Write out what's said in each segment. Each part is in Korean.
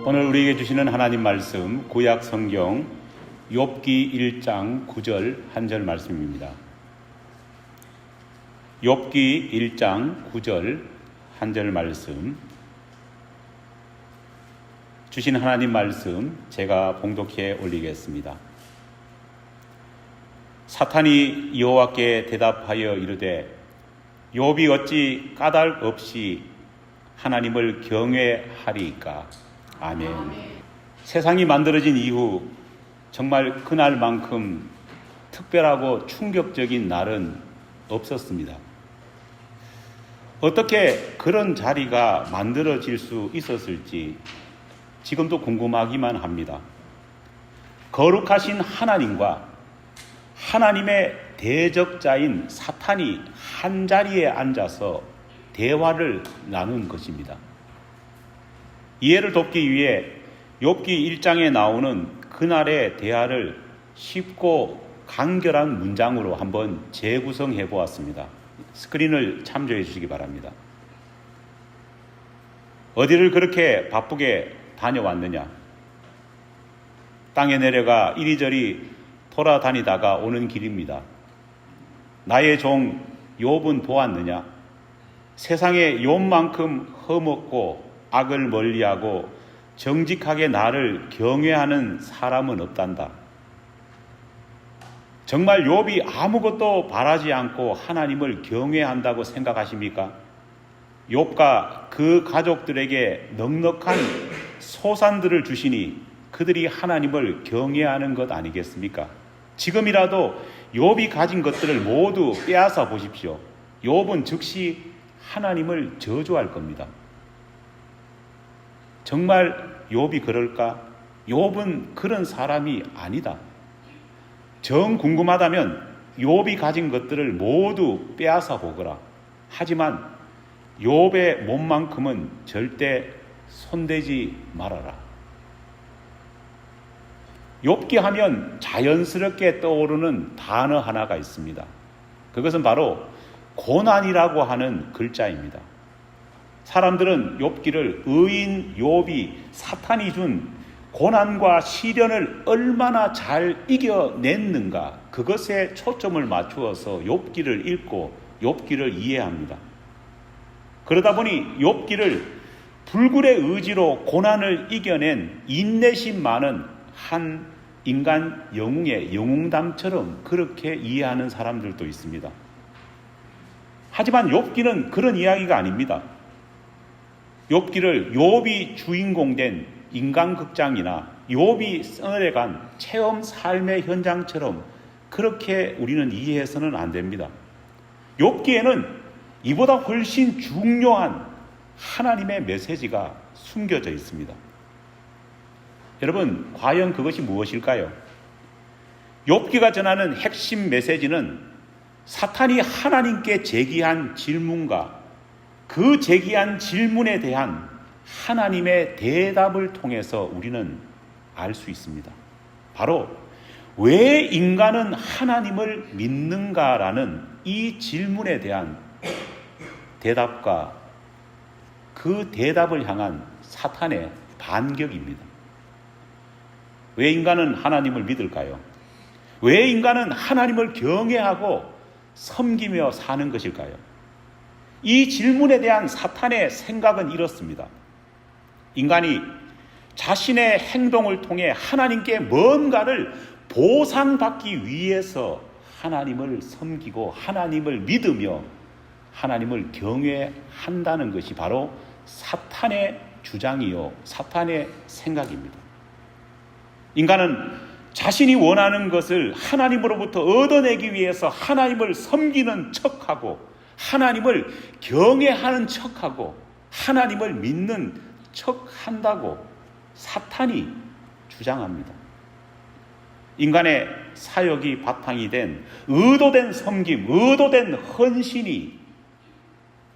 오늘 우리에게 주시는 하나님 말씀 구약 성경 욥기 1장 9절 한 절 말씀입니다. 욥기 1장 9절 한 절 말씀, 주신 하나님 말씀 제가 봉독해 올리겠습니다. 사탄이 여호와께 대답하여 이르되 욥이 어찌 까닭 없이 하나님을 경외하리이까. 아멘. 세상이 만들어진 이후 정말 그날만큼 특별하고 충격적인 날은 없었습니다. 어떻게 그런 자리가 만들어질 수 있었을지 지금도 궁금하기만 합니다. 거룩하신 하나님과 하나님의 대적자인 사탄이 한 자리에 앉아서 대화를 나눈 것입니다. 이해를 돕기 위해 욥기 1장에 나오는 그날의 대화를 쉽고 간결한 문장으로 한번 재구성해 보았습니다. 스크린을 참조해 주시기 바랍니다. 어디를 그렇게 바쁘게 다녀왔느냐? 땅에 내려가 이리저리 돌아다니다가 오는 길입니다. 나의 종 욥은 보았느냐? 세상에 욥만큼 험없고 악을 멀리하고 정직하게 나를 경외하는 사람은 없단다. 정말 욥이 아무것도 바라지 않고 하나님을 경외한다고 생각하십니까? 욥과 그 가족들에게 넉넉한 소산들을 주시니 그들이 하나님을 경외하는 것 아니겠습니까? 지금이라도 욥이 가진 것들을 모두 빼앗아 보십시오. 욥은 즉시 하나님을 저주할 겁니다. 정말 욥이 그럴까? 욥은 그런 사람이 아니다. 정 궁금하다면 욥이 가진 것들을 모두 빼앗아 보거라. 하지만 욥의 몸만큼은 절대 손대지 말아라. 욥기 하면 자연스럽게 떠오르는 단어 하나가 있습니다. 그것은 바로 고난이라고 하는 글자입니다. 사람들은 욥기를 의인 욥이 사탄이 준 고난과 시련을 얼마나 잘 이겨냈는가, 그것에 초점을 맞추어서 욥기를 읽고 욥기를 이해합니다. 그러다 보니 욥기를 불굴의 의지로 고난을 이겨낸 인내심 많은 한 인간 영웅의 영웅담처럼 그렇게 이해하는 사람들도 있습니다. 하지만 욥기는 그런 이야기가 아닙니다. 욥기를 욥이 주인공된 인간극장이나 욥이 써내려간 체험 삶의 현장처럼 그렇게 우리는 이해해서는 안 됩니다. 욥기에는 이보다 훨씬 중요한 하나님의 메시지가 숨겨져 있습니다. 여러분, 과연 그것이 무엇일까요? 욥기가 전하는 핵심 메시지는 사탄이 하나님께 제기한 질문과 그 제기한 질문에 대한 하나님의 대답을 통해서 우리는 알 수 있습니다. 바로 왜 인간은 하나님을 믿는가라는 이 질문에 대한 대답과 그 대답을 향한 사탄의 반격입니다. 왜 인간은 하나님을 믿을까요? 왜 인간은 하나님을 경외하고 섬기며 사는 것일까요? 이 질문에 대한 사탄의 생각은 이렇습니다. 인간이 자신의 행동을 통해 하나님께 뭔가를 보상받기 위해서 하나님을 섬기고 하나님을 믿으며 하나님을 경외한다는 것이 바로 사탄의 주장이요, 사탄의 생각입니다. 인간은 자신이 원하는 것을 하나님으로부터 얻어내기 위해서 하나님을 섬기는 척하고 하나님을 경외하는 척하고 하나님을 믿는 척한다고 사탄이 주장합니다. 인간의 사역이 바탕이 된 의도된 섬김, 의도된 헌신이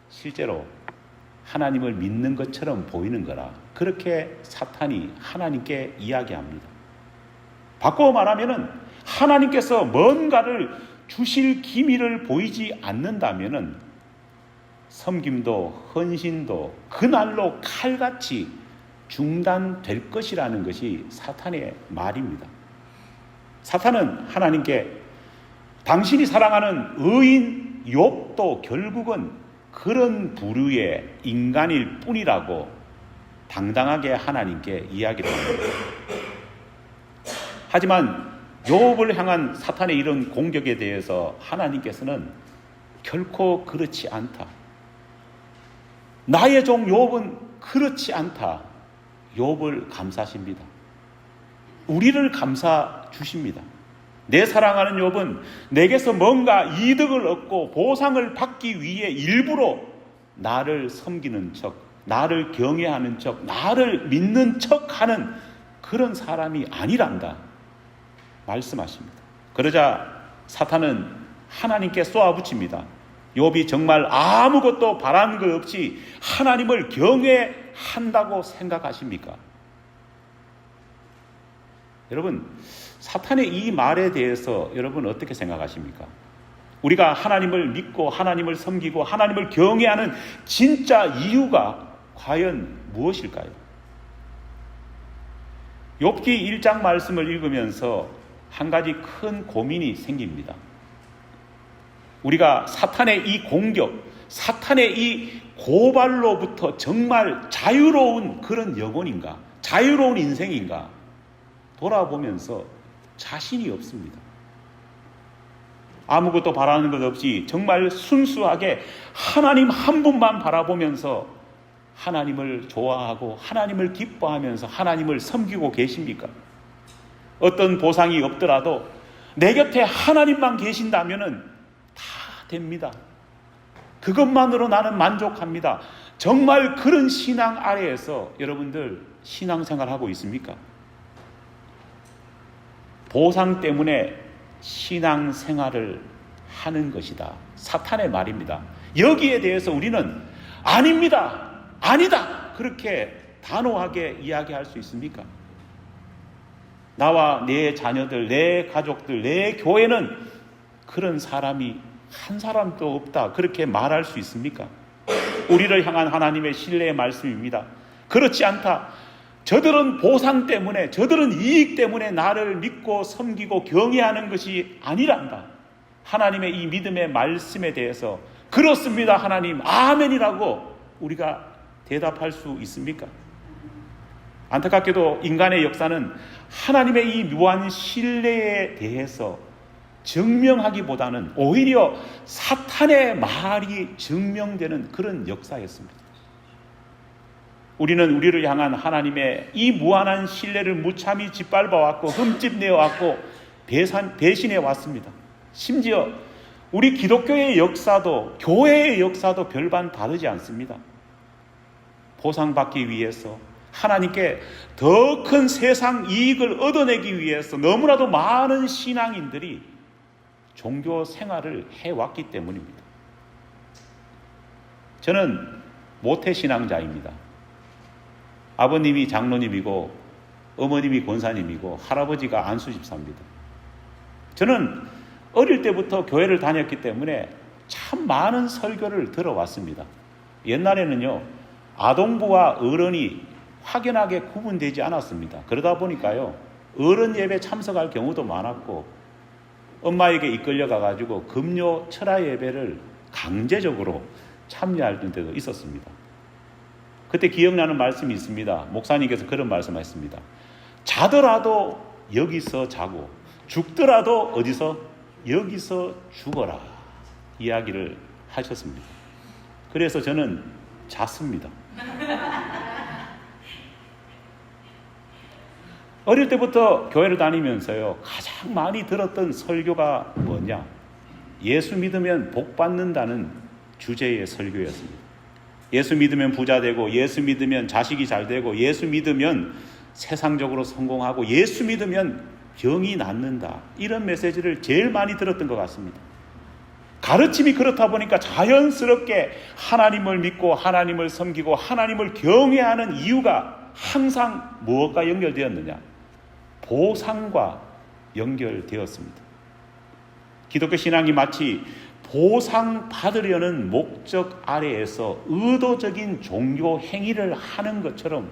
실제로 하나님을 믿는 것처럼 보이는 거라, 그렇게 사탄이 하나님께 이야기합니다. 바꿔 말하면은 하나님께서 뭔가를 주실 기미를 보이지 않는다면은 섬김도 헌신도 그날로 칼같이 중단될 것이라는 것이 사탄의 말입니다. 사탄은 하나님께 당신이 사랑하는 의인 욥도 결국은 그런 부류의 인간일 뿐이라고 당당하게 하나님께 이야기를 합니다. 하지만 욥을 향한 사탄의 이런 공격에 대해서 하나님께서는 결코 그렇지 않다. 나의 종 욥은 그렇지 않다. 욥을 감사하십니다. 우리를 감사 주십니다. 내 사랑하는 욥은 내게서 뭔가 이득을 얻고 보상을 받기 위해 일부러 나를 섬기는 척, 나를 경외하는 척, 나를 믿는 척하는 그런 사람이 아니란다 말씀하십니다. 그러자 사탄은 하나님께 쏘아붙입니다. 욥이 정말 아무것도 바라는 것 없이 하나님을 경외한다고 생각하십니까? 여러분, 사탄의 이 말에 대해서 여러분 어떻게 생각하십니까? 우리가 하나님을 믿고 하나님을 섬기고 하나님을 경외하는 진짜 이유가 과연 무엇일까요? 욥기 1장 말씀을 읽으면서 한 가지 큰 고민이 생깁니다. 우리가 사탄의 이 공격, 사탄의 이 고발로부터 정말 자유로운 그런 영혼인가? 자유로운 인생인가? 돌아보면서 자신이 없습니다. 아무것도 바라는 것 없이 정말 순수하게 하나님 한 분만 바라보면서 하나님을 좋아하고 하나님을 기뻐하면서 하나님을 섬기고 계십니까? 어떤 보상이 없더라도 내 곁에 하나님만 계신다면 다 됩니다. 그것만으로 나는 만족합니다. 정말 그런 신앙 아래에서 여러분들 신앙생활하고 있습니까? 보상 때문에 신앙생활을 하는 것이다. 사탄의 말입니다. 여기에 대해서 우리는 아닙니다. 아니다. 그렇게 단호하게 이야기할 수 있습니까? 나와 내 자녀들, 내 가족들, 내 교회는 그런 사람이 한 사람도 없다. 그렇게 말할 수 있습니까? 우리를 향한 하나님의 신뢰의 말씀입니다. 그렇지 않다. 저들은 보상 때문에, 저들은 이익 때문에 나를 믿고 섬기고 경외하는 것이 아니란다. 하나님의 이 믿음의 말씀에 대해서 그렇습니다 하나님, 아멘이라고 우리가 대답할 수 있습니까? 안타깝게도 인간의 역사는 하나님의 이 무한 신뢰에 대해서 증명하기보다는 오히려 사탄의 말이 증명되는 그런 역사였습니다. 우리는 우리를 향한 하나님의 이 무한한 신뢰를 무참히 짓밟아왔고 흠집내어왔고 배신해왔습니다. 심지어 우리 기독교의 역사도 교회의 역사도 별반 다르지 않습니다. 보상받기 위해서 하나님께 더 큰 세상 이익을 얻어내기 위해서 너무나도 많은 신앙인들이 종교 생활을 해왔기 때문입니다. 저는 모태신앙자입니다. 아버님이 장로님이고 어머님이 권사님이고 할아버지가 안수집사입니다. 저는 어릴 때부터 교회를 다녔기 때문에 참 많은 설교를 들어왔습니다. 옛날에는요, 아동부와 어른이 확연하게 구분되지 않았습니다. 그러다 보니까요, 어른 예배 참석할 경우도 많았고 엄마에게 이끌려가 가지고 금요 철야 예배를 강제적으로 참여할 때도 있었습니다. 그때 기억나는 말씀이 있습니다. 목사님께서 그런 말씀하셨습니다. 자더라도 여기서 자고 죽더라도 어디서? 여기서 죽어라 이야기를 하셨습니다. 그래서 저는 잤습니다. 어릴 때부터 교회를 다니면서요, 가장 많이 들었던 설교가 뭐냐? 예수 믿으면 복 받는다는 주제의 설교였습니다. 예수 믿으면 부자 되고, 예수 믿으면 자식이 잘 되고, 예수 믿으면 세상적으로 성공하고, 예수 믿으면 병이 낫는다. 이런 메시지를 제일 많이 들었던 것 같습니다. 가르침이 그렇다 보니까 자연스럽게 하나님을 믿고 하나님을 섬기고 하나님을 경외하는 이유가 항상 무엇과 연결되었느냐? 보상과 연결되었습니다. 기독교 신앙이 마치 보상 받으려는 목적 아래에서 의도적인 종교 행위를 하는 것처럼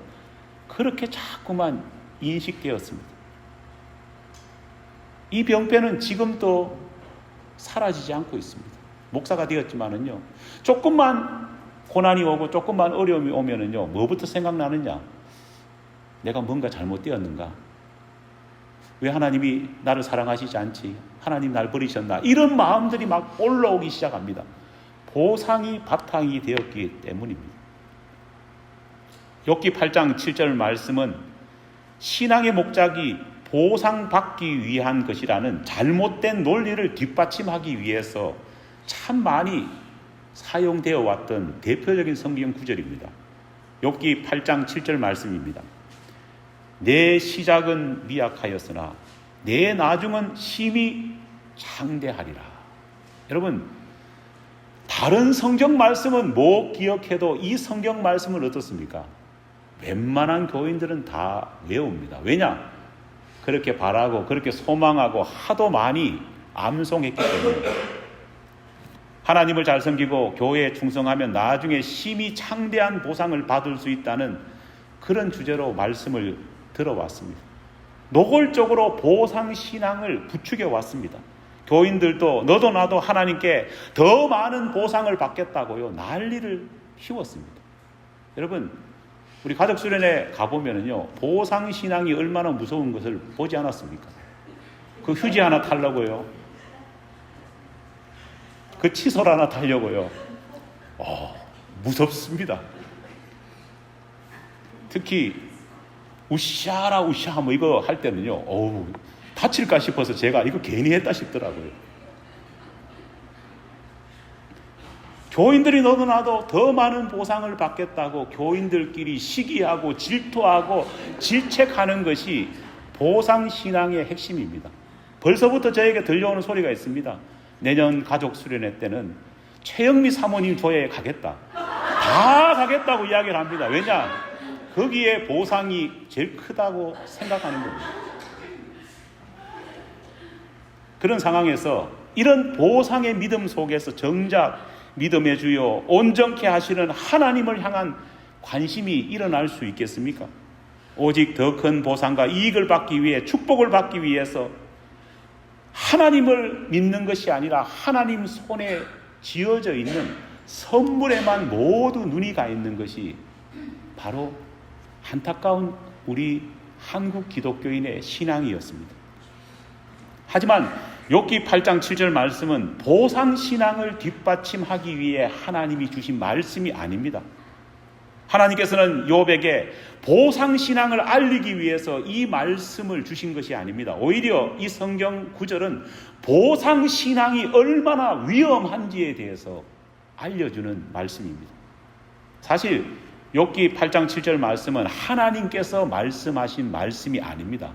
그렇게 자꾸만 인식되었습니다. 이 병폐는 지금도 사라지지 않고 있습니다. 목사가 되었지만은요, 조금만 고난이 오고 조금만 어려움이 오면은요, 뭐부터 생각나느냐? 내가 뭔가 잘못되었는가? 왜 하나님이 나를 사랑하시지 않지? 하나님 날 버리셨나? 이런 마음들이 막 올라오기 시작합니다. 보상이 바탕이 되었기 때문입니다. 욥기 8장 7절 말씀은 신앙의 목적이 보상받기 위한 것이라는 잘못된 논리를 뒷받침하기 위해서 참 많이 사용되어 왔던 대표적인 성경 구절입니다. 욥기 8장 7절 말씀입니다. 내 시작은 미약하였으나 내 나중은 심히 창대하리라. 여러분, 다른 성경 말씀은 못 기억해도 이 성경 말씀은 어떻습니까? 웬만한 교인들은 다 외웁니다. 왜냐? 그렇게 바라고 그렇게 소망하고 하도 많이 암송했기 때문에. 하나님을 잘 섬기고 교회에 충성하면 나중에 심히 창대한 보상을 받을 수 있다는 그런 주제로 말씀을 들어왔습니다. 노골적으로 보상신앙을 부추겨 왔습니다. 교인들도 너도 나도 하나님께 더 많은 보상을 받겠다고요, 난리를 피웠습니다. 여러분, 우리 가족 수련회 가보면은요, 보상신앙이 얼마나 무서운 것을 보지 않았습니까? 그 휴지 하나 타려고요, 그 칫솔 하나 타려고요. 무섭습니다. 특히 우샤라 우샤 뭐 이거 할 때는요, 다칠까 싶어서 제가 이거 괜히 했다 싶더라고요. 교인들이 너도 나도 더 많은 보상을 받겠다고 교인들끼리 시기하고 질투하고 질책하는 것이 보상신앙의 핵심입니다. 벌써부터 저에게 들려오는 소리가 있습니다. 내년 가족 수련회 때는 최영미 사모님 교회에 가겠다. 다 가겠다고 이야기를 합니다. 왜냐? 거기에 보상이 제일 크다고 생각하는 겁니다. 그런 상황에서 이런 보상의 믿음 속에서 정작 믿음의 주요 온전케 하시는 하나님을 향한 관심이 일어날 수 있겠습니까? 오직 더 큰 보상과 이익을 받기 위해, 축복을 받기 위해서 하나님을 믿는 것이 아니라 하나님 손에 지어져 있는 선물에만 모두 눈이 가 있는 것이 바로 안타까운 우리 한국 기독교인의 신앙이었습니다. 하지만 욥기 8장 7절 말씀은 보상신앙을 뒷받침하기 위해 하나님이 주신 말씀이 아닙니다. 하나님께서는 욥에게 보상신앙을 알리기 위해서 이 말씀을 주신 것이 아닙니다. 오히려 이 성경 구절은 보상신앙이 얼마나 위험한지에 대해서 알려주는 말씀입니다. 사실 욥기 8장 7절 말씀은 하나님께서 말씀하신 말씀이 아닙니다.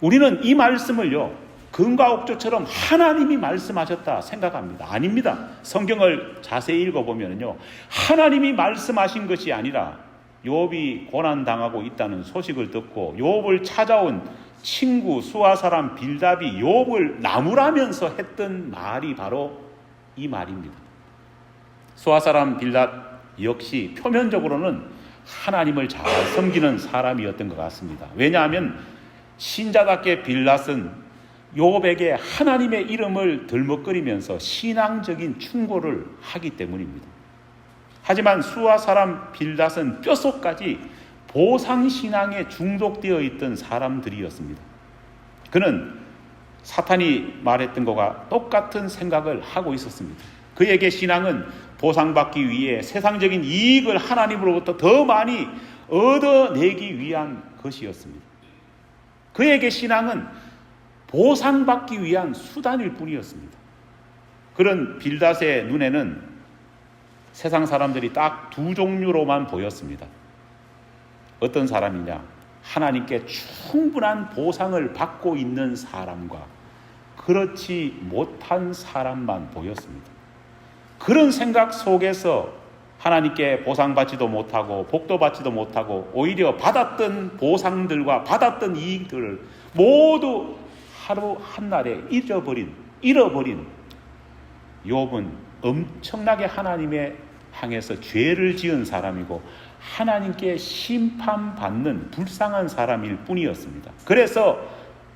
우리는 이 말씀을요, 금과 옥조처럼 하나님이 말씀하셨다 생각합니다. 아닙니다. 성경을 자세히 읽어보면요, 하나님이 말씀하신 것이 아니라 욥이 고난당하고 있다는 소식을 듣고 욥을 찾아온 친구 수아 사람 빌답이 욥을 나무라면서 했던 말이 바로 이 말입니다. 수아 사람 빌답 역시 표면적으로는 하나님을 잘 섬기는 사람이었던 것 같습니다. 왜냐하면 신자답게 빌닷은 욥에게 하나님의 이름을 들먹거리면서 신앙적인 충고를 하기 때문입니다. 하지만 수아 사람 빌닷은 뼛속까지 보상신앙에 중독되어 있던 사람들이었습니다. 그는 사탄이 말했던 것과 똑같은 생각을 하고 있었습니다. 그에게 신앙은 보상받기 위해 세상적인 이익을 하나님으로부터 더 많이 얻어내기 위한 것이었습니다. 그에게 신앙은 보상받기 위한 수단일 뿐이었습니다. 그런 빌닷의 눈에는 세상 사람들이 딱 두 종류로만 보였습니다. 어떤 사람이냐? 하나님께 충분한 보상을 받고 있는 사람과 그렇지 못한 사람만 보였습니다. 그런 생각 속에서 하나님께 보상받지도 못하고 복도 받지도 못하고 오히려 받았던 보상들과 받았던 이익들을 모두 하루 한날에 잃어버린 욥은 엄청나게 하나님에 향해서 죄를 지은 사람이고 하나님께 심판받는 불쌍한 사람일 뿐이었습니다. 그래서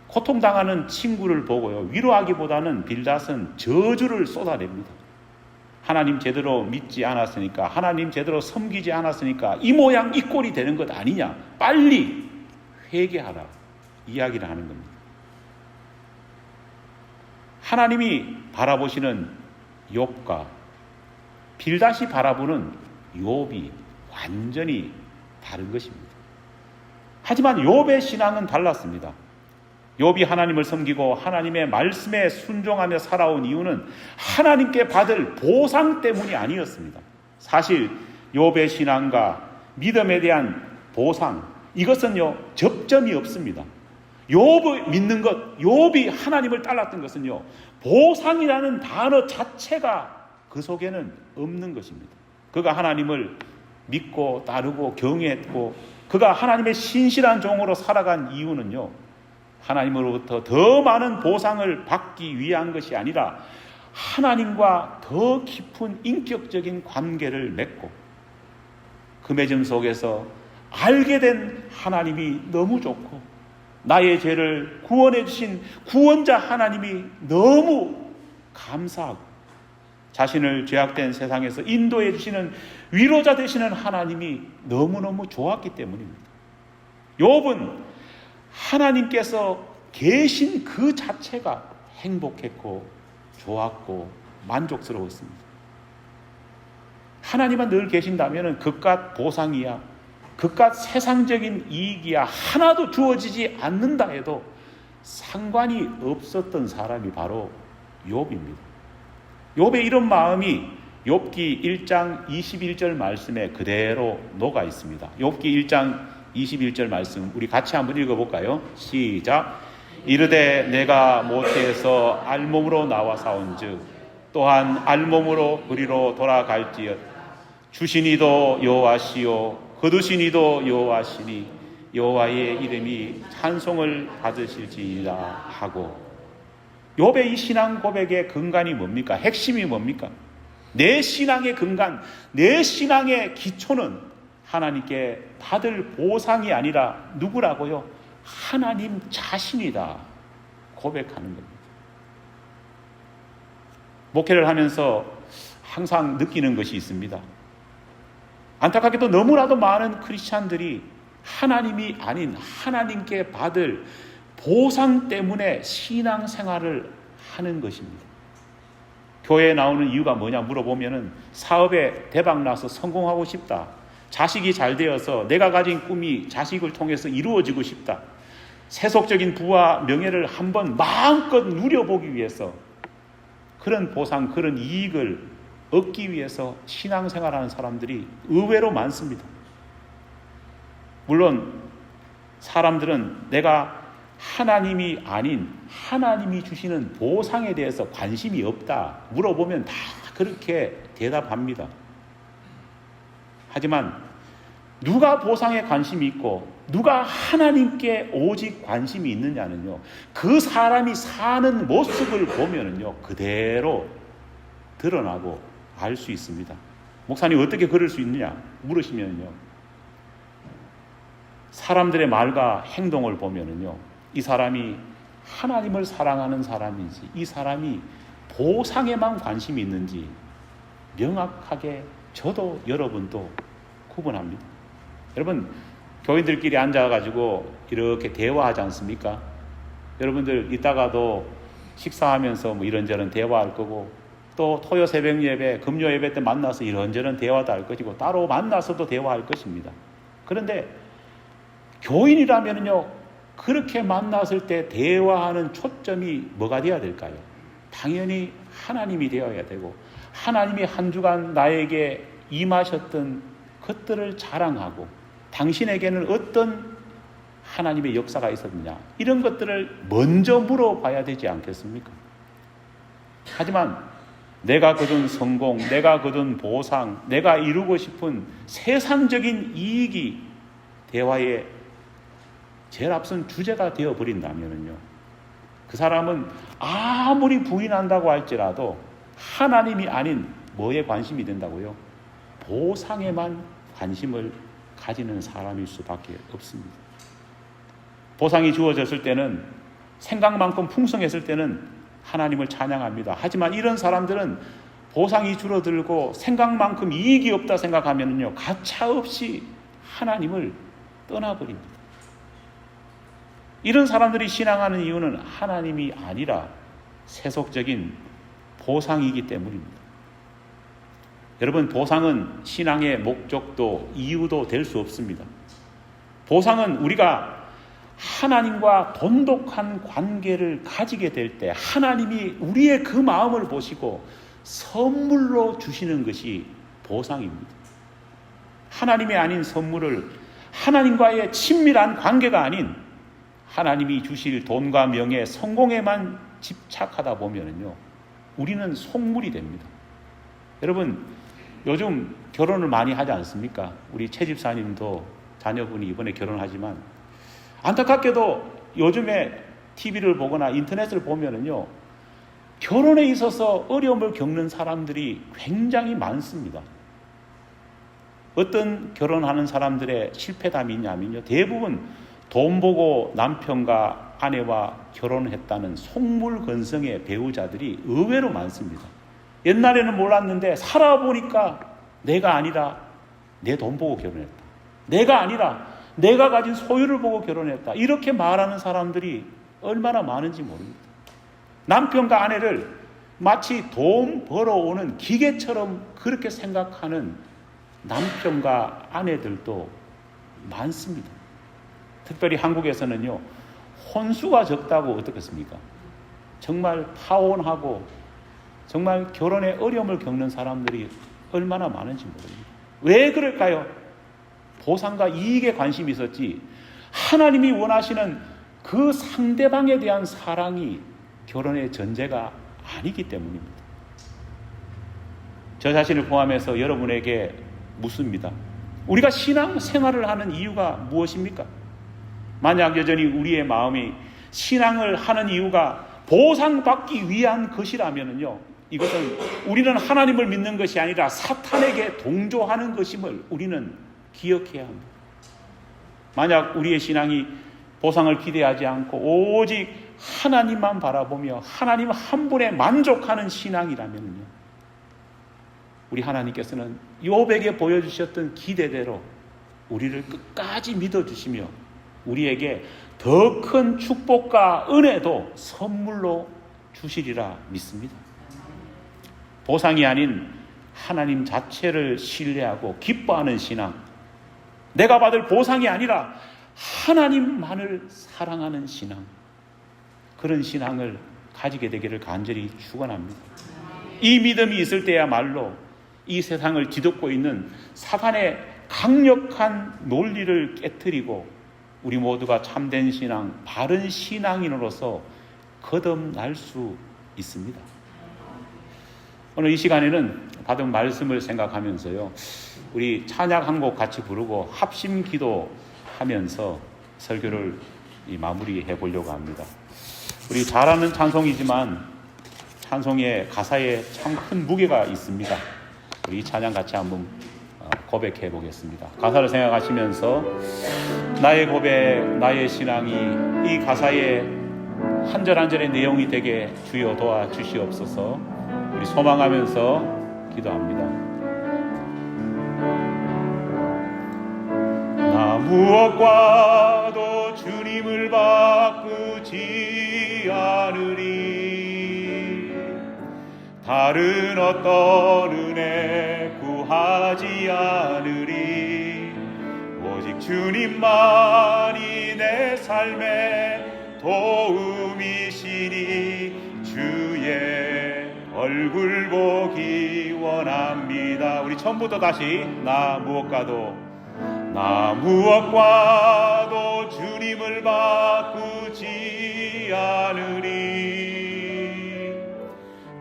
고통당하는 친구를 보고요, 위로하기보다는 빌닷은 저주를 쏟아냅니다. 하나님 제대로 믿지 않았으니까, 하나님 제대로 섬기지 않았으니까 이 모양 이 꼴이 되는 것 아니냐, 빨리 회개하라 이야기를 하는 겁니다. 하나님이 바라보시는 욥과 빌닷이 바라보는 욥이 완전히 다른 것입니다. 하지만 욥의 신앙은 달랐습니다. 욥이 하나님을 섬기고 하나님의 말씀에 순종하며 살아온 이유는 하나님께 받을 보상 때문이 아니었습니다. 사실 욥의 신앙과 믿음에 대한 보상, 이것은요 접점이 없습니다. 욥을 믿는 것, 욥이 하나님을 따랐던 것은요 보상이라는 단어 자체가 그 속에는 없는 것입니다. 그가 하나님을 믿고 따르고 경외했고 그가 하나님의 신실한 종으로 살아간 이유는요, 하나님으로부터 더 많은 보상을 받기 위한 것이 아니라 하나님과 더 깊은 인격적인 관계를 맺고 그 맺음 속에서 알게 된 하나님이 너무 좋고 나의 죄를 구원해 주신 구원자 하나님이 너무 감사하고 자신을 죄악된 세상에서 인도해 주시는 위로자 되시는 하나님이 너무너무 좋았기 때문입니다. 욥은 하나님께서 계신 그 자체가 행복했고 좋았고 만족스러웠습니다. 하나님은 늘 계신다면 그깟 보상이야, 그깟 세상적인 이익이야 하나도 주어지지 않는다 해도 상관이 없었던 사람이 바로 욥입니다. 욥의 이런 마음이 욥기 1장 21절 말씀에 그대로 녹아 있습니다. 욥기 1장 21절 말씀 우리 같이 한번 읽어볼까요? 시작. 이르되 내가 모태에서 알몸으로 나와 사온즉 또한 알몸으로 그리로 돌아갈지어 주신 이도 여호와시요 거두신 이도 여호와시니 여호와의 이름이 찬송을 받으실지니라 하고, 욥의 이 신앙 고백의 근간이 뭡니까? 핵심이 뭡니까? 내 신앙의 근간, 내 신앙의 기초는 하나님께 받을 보상이 아니라 누구라고요? 하나님 자신이다 고백하는 겁니다. 목회를 하면서 항상 느끼는 것이 있습니다. 안타깝게도 너무나도 많은 크리스찬들이 하나님이 아닌 하나님께 받을 보상 때문에 신앙생활을 하는 것입니다. 교회에 나오는 이유가 뭐냐 물어보면은 사업에 대박나서 성공하고 싶다, 자식이 잘 되어서 내가 가진 꿈이 자식을 통해서 이루어지고 싶다, 세속적인 부와 명예를 한번 마음껏 누려보기 위해서 그런 보상, 그런 이익을 얻기 위해서 신앙생활하는 사람들이 의외로 많습니다. 물론 사람들은 내가 하나님이 아닌 하나님이 주시는 보상에 대해서 관심이 없다 물어보면 다 그렇게 대답합니다. 하지만 누가 보상에 관심이 있고 누가 하나님께 오직 관심이 있느냐는요, 그 사람이 사는 모습을 보면은요 그대로 드러나고 알 수 있습니다. 목사님 어떻게 그럴 수 있느냐 물으시면요, 사람들의 말과 행동을 보면은요 이 사람이 하나님을 사랑하는 사람인지 이 사람이 보상에만 관심이 있는지 명확하게 저도 여러분도 구분합니다. 여러분 교인들끼리 앉아가지고 이렇게 대화하지 않습니까? 여러분들 이따가도 식사하면서 뭐 이런저런 대화할 거고 또 토요 새벽 예배, 금요 예배 때 만나서 이런저런 대화도 할 것이고 따로 만나서도 대화할 것입니다. 그런데 교인이라면요 그렇게 만났을 때 대화하는 초점이 뭐가 되어야 될까요? 당연히 하나님이 되어야 되고 하나님이 한 주간 나에게 임하셨던 것들을 자랑하고 당신에게는 어떤 하나님의 역사가 있었느냐 이런 것들을 먼저 물어봐야 되지 않겠습니까? 하지만 내가 거둔 성공, 내가 거둔 보상, 내가 이루고 싶은 세상적인 이익이 대화의 제일 앞선 주제가 되어버린다면요 그 사람은 아무리 부인한다고 할지라도 하나님이 아닌 뭐에 관심이 된다고요? 보상에만 관심을 가지는 사람일 수밖에 없습니다. 보상이 주어졌을 때는, 생각만큼 풍성했을 때는 하나님을 찬양합니다. 하지만 이런 사람들은 보상이 줄어들고 생각만큼 이익이 없다 생각하면요, 가차없이 하나님을 떠나버립니다. 이런 사람들이 신앙하는 이유는 하나님이 아니라 세속적인 보상이기 때문입니다. 여러분, 보상은 신앙의 목적도 이유도 될 수 없습니다. 보상은 우리가 하나님과 돈독한 관계를 가지게 될 때 하나님이 우리의 그 마음을 보시고 선물로 주시는 것이 보상입니다. 하나님이 아닌 선물을, 하나님과의 친밀한 관계가 아닌 하나님이 주실 돈과 명예, 성공에만 집착하다 보면요, 우리는 속물이 됩니다. 여러분, 요즘 결혼을 많이 하지 않습니까? 우리 최 집사님도 자녀분이 이번에 결혼하지만 안타깝게도 요즘에 TV를 보거나 인터넷을 보면은요, 결혼에 있어서 어려움을 겪는 사람들이 굉장히 많습니다. 어떤 결혼하는 사람들의 실패담이 있냐면요, 대부분 돈 보고 남편과 아내와 결혼했다는 속물건성의 배우자들이 의외로 많습니다. 옛날에는 몰랐는데 살아보니까 내가 아니라 내 돈 보고 결혼했다, 내가 아니라 내가 가진 소유를 보고 결혼했다, 이렇게 말하는 사람들이 얼마나 많은지 모릅니다. 남편과 아내를 마치 돈 벌어오는 기계처럼 그렇게 생각하는 남편과 아내들도 많습니다. 특별히 한국에서는요, 혼수가 적다고 어떻겠습니까? 정말 파혼하고 정말 결혼에 어려움을 겪는 사람들이 얼마나 많은지 모릅니다. 왜 그럴까요? 보상과 이익에 관심이 있었지 하나님이 원하시는 그 상대방에 대한 사랑이 결혼의 전제가 아니기 때문입니다. 저 자신을 포함해서 여러분에게 묻습니다. 우리가 신앙 생활을 하는 이유가 무엇입니까? 만약 여전히 우리의 마음이 신앙을 하는 이유가 보상받기 위한 것이라면요, 이것은 우리는 하나님을 믿는 것이 아니라 사탄에게 동조하는 것임을 우리는 기억해야 합니다. 만약 우리의 신앙이 보상을 기대하지 않고 오직 하나님만 바라보며 하나님 한 분에 만족하는 신앙이라면요, 우리 하나님께서는 욥에게 보여주셨던 기대대로 우리를 끝까지 믿어주시며 우리에게 더 큰 축복과 은혜도 선물로 주시리라 믿습니다. 보상이 아닌 하나님 자체를 신뢰하고 기뻐하는 신앙, 내가 받을 보상이 아니라 하나님만을 사랑하는 신앙, 그런 신앙을 가지게 되기를 간절히 축원합니다. 이 믿음이 있을 때야말로 이 세상을 뒤덮고 있는 사탄의 강력한 논리를 깨트리고 우리 모두가 참된 신앙, 바른 신앙인으로서 거듭날 수 있습니다. 오늘 이 시간에는 받은 말씀을 생각하면서요, 우리 찬양 한 곡 같이 부르고 합심 기도하면서 설교를 마무리해 보려고 합니다. 우리 잘 아는 찬송이지만 찬송의 가사에 참 큰 무게가 있습니다. 우리 이 찬양 같이 한번 고백해 보겠습니다. 가사를 생각하시면서 나의 고백, 나의 신앙이 이 가사의 한 절 한 절의 내용이 되게 주여 도와주시옵소서. 우리 소망하면서 기도합니다. 나 무엇과도 주님을 바꾸지 않으리, 다른 어떤 은혜 구하지 않으리, 오직 주님만이 내 삶의 도움이시니 주의 얼굴 보기 원합니다. 우리 처음부터 다시 나 무엇과도 주님을 바꾸지 않으리,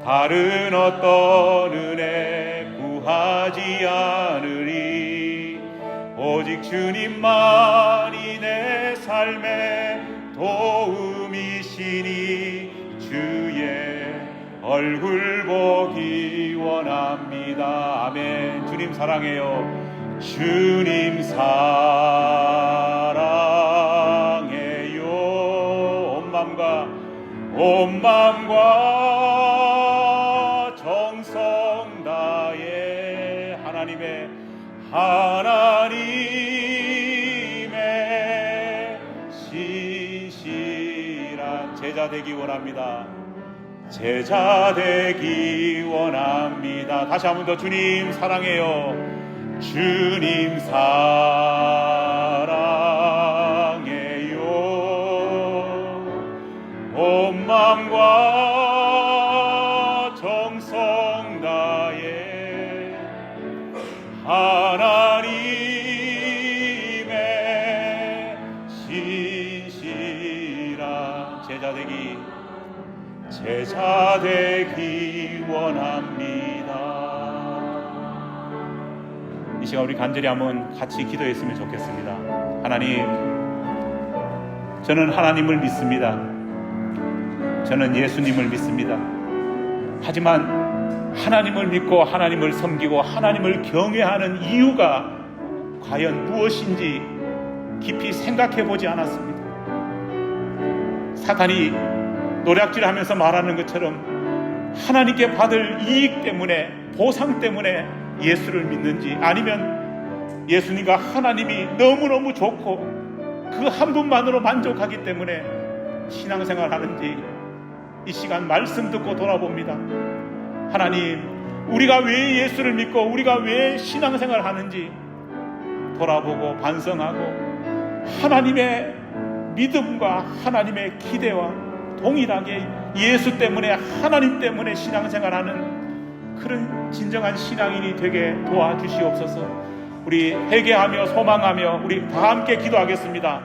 다른 어떤 은혜 구하지 않으리, 오직 주님만이 내 삶의 도움이시니 주의 얼굴 보기 원합니다. 아멘. 주님 사랑해요. 주님 사랑해요. 온 마음과 정성 다해 하나님의 신실한 제자 되기 원합니다. 제자 되기 원합니다. 다시 한 번 더 주님 사랑해요. 주님 사랑해요. 온 마음과 정성 다해 하나님의 신실한 제자 되기 원합니다. 이 시간 우리 간절히 한번 같이 기도했으면 좋겠습니다. 하나님, 저는 하나님을 믿습니다. 저는 예수님을 믿습니다. 하지만 하나님을 믿고 하나님을 섬기고 하나님을 경외하는 이유가 과연 무엇인지 깊이 생각해 보지 않았습니다. 사탄이 노략질하면서 말하는 것처럼 하나님께 받을 이익 때문에, 보상 때문에 예수를 믿는지, 아니면 예수님과 하나님이 너무너무 좋고 그 한 분만으로 만족하기 때문에 신앙생활 하는지 이 시간 말씀 듣고 돌아봅니다. 하나님, 우리가 왜 예수를 믿고 우리가 왜 신앙생활 하는지 돌아보고 반성하고 하나님의 믿음과 하나님의 기대와 동일하게 예수 때문에, 하나님 때문에 신앙생활하는 그런 진정한 신앙인이 되게 도와주시옵소서. 우리 회개하며 소망하며 우리 다 함께 기도하겠습니다.